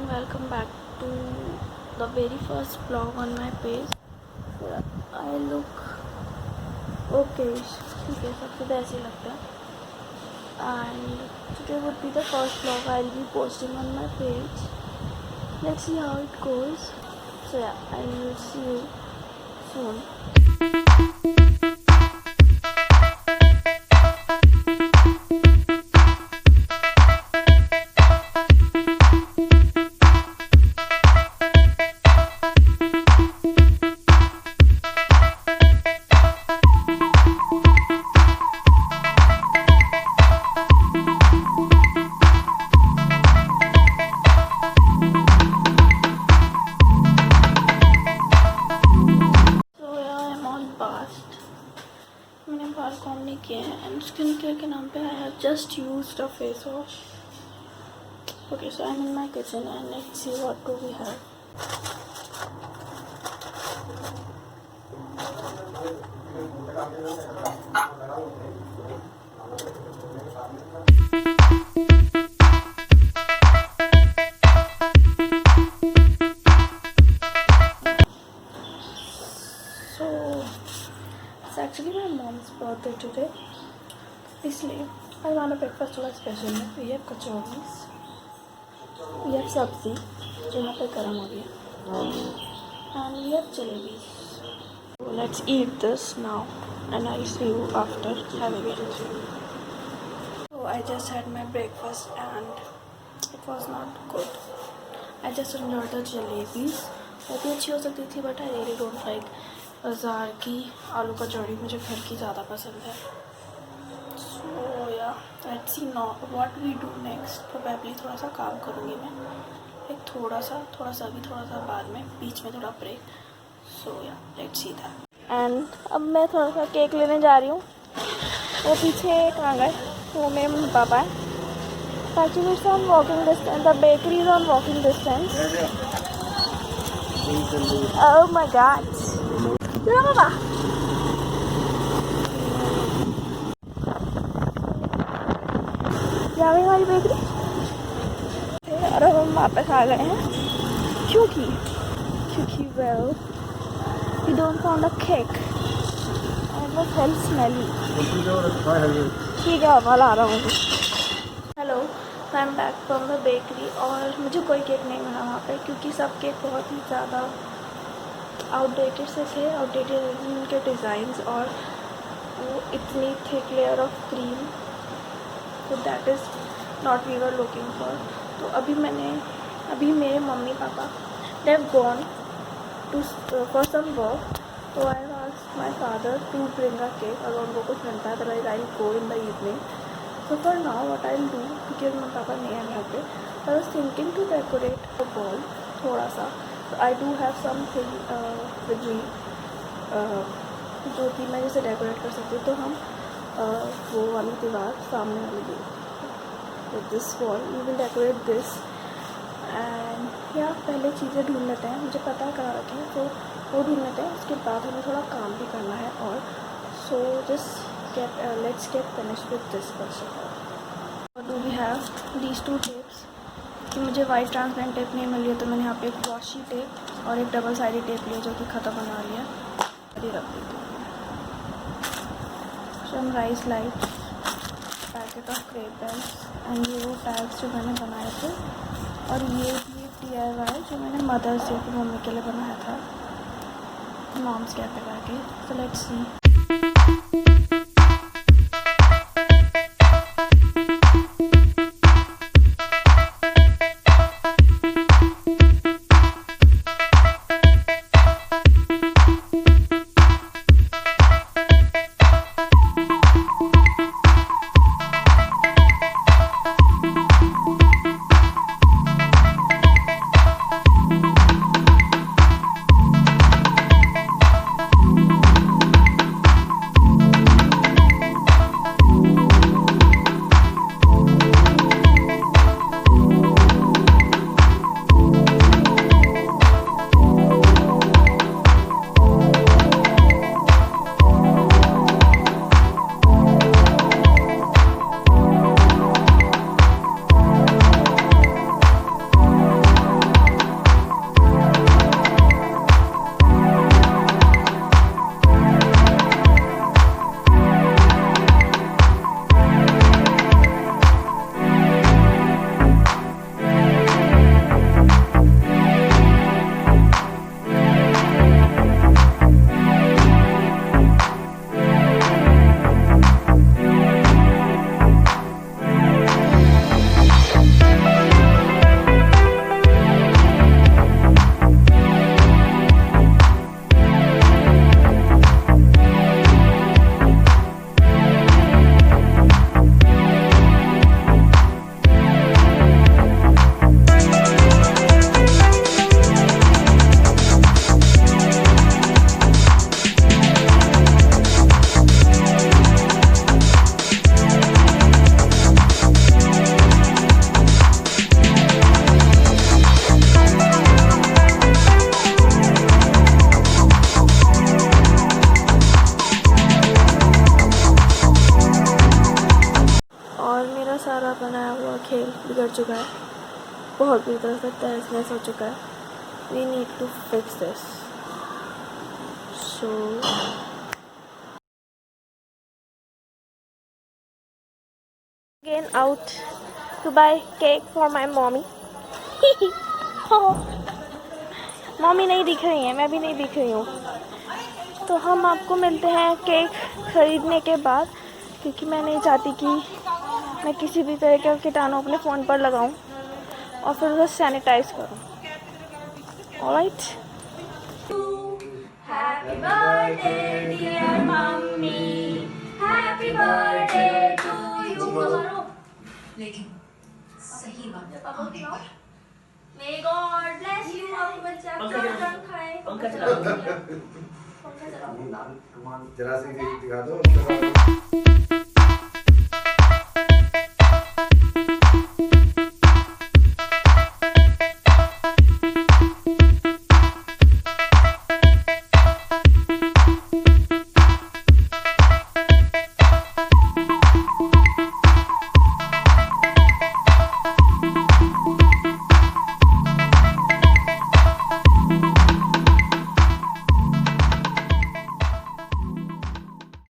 and welcome back to the very first vlog on my page. I look okay, ठीक है, सबसे तो ऐसे ही लगता है. And today would be the first vlog I'll be posting on my page. Let's see how it goes. So yeah, I will see you soon. मैंने बाल com नहीं किए हैं एंड स्किन केयर के नाम पे I have just used a face wash. Okay, so I am in my kitchen and let's see what do we have. It's actually my mom's birthday today, इसलिए I want a breakfast थोड़ा special है. We have kachoris, we have सब्जी जो यहाँ पे गर्म हो रही है, and we have jalebis. So let's eat this now and I'll see you after having it. So I just had my breakfast and it was not good. I just enjoyed the jalebis. वो भी अच्छी हो सकती थी but I really don't like बाज़ार की आलू कचौड़ी. मुझे घर की ज़्यादा पसंद है. So yeah let's see now what we do next. Probably थोड़ा सा काम करूँगी मैं, एक थोड़ा सा बाद में, बीच में थोड़ा break. So yeah let's see that. And अब मैं थोड़ा सा केक लेने जा रही हूँ. वो पीछे कहाँ गए, वो मेरे मम्मी पापा है. Actually it's on walking distance, the bakery is on walking distance. Oh my God. चलो पापा. जावे हमारी बेकरी. और अब हम वापस आ गए हैं क्योंकि well we don't want a cake. It was hell smelly. ठीक है पापा, ला रहा हूँ. Hello, I am back from the bakery. और मुझे कोई केक नहीं मिला वहाँ पे क्योंकि सब केक बहुत ही ज़्यादा आउटडेटेड से थे. आउटडेटेड उनके डिज़ाइंस और वो इतनी थिक लेयर ऑफ क्रीम, तो that is not we were looking for. तो अभी मेरे mummy papa they have gone to for some work. तो I asked my father to bring a cake. अगर उनको कुछ मिलता है तो I go in the evening. So for now what I'll do, because my papa नहीं है घर पे, I was thinking to decorate a wall थोड़ा सा. So I do have something with me जो कि मैं जैसे डेकोरेट कर सकती हूँ. तो हम वो वाली दीवार सामने वाली with this wall we will decorate this. and या पहले चीज़ें ढूंढ लेते हैं. मुझे पता है कहाँ रखें, तो वो ढूंढ लेते हैं. उसके बाद हमें थोड़ा काम भी करना है. और so just let's get finished with this first of all. What do we have? These two tapes. कि मुझे वाइट ट्रांसपेरेंट टेप नहीं मिली है तो मैंने यहाँ पे एक वॉशी टेप और एक डबल साइडेड टेप लिया जो कि ख़त्म होने वाली है. ये रख देती हूँ. Some rice light, packet of crepe bags and ये वो टैग्स जो मैंने बनाए थे. और ये DIY जो मैंने मदर्स डे की मम्मी के लिए बनाया था मॉम्स कैफे जाके. So let's see. चुका है, बहुत बुरी तरह से तहस-नहस हो चुका है. We need to fix this. So again out to buy cake for my mommy. Mummy नहीं दिख रही है, मैं भी नहीं दिख रही हूँ. तो हम आपको मिलते हैं केक ख़रीदने के बाद, क्योंकि मैं नहीं चाहती कि मैं किसी भी तरह के कीटाणु अपने फ़ोन पर लगाऊं और फिर उसे सैनिटाइज करूं. Alright. Happy birthday dear mummy, happy birthday to you. लेकिन सही बात है. May God bless you. आपको बच्चा रंग खाए. पंखा चला. जरा सी दिखा दो.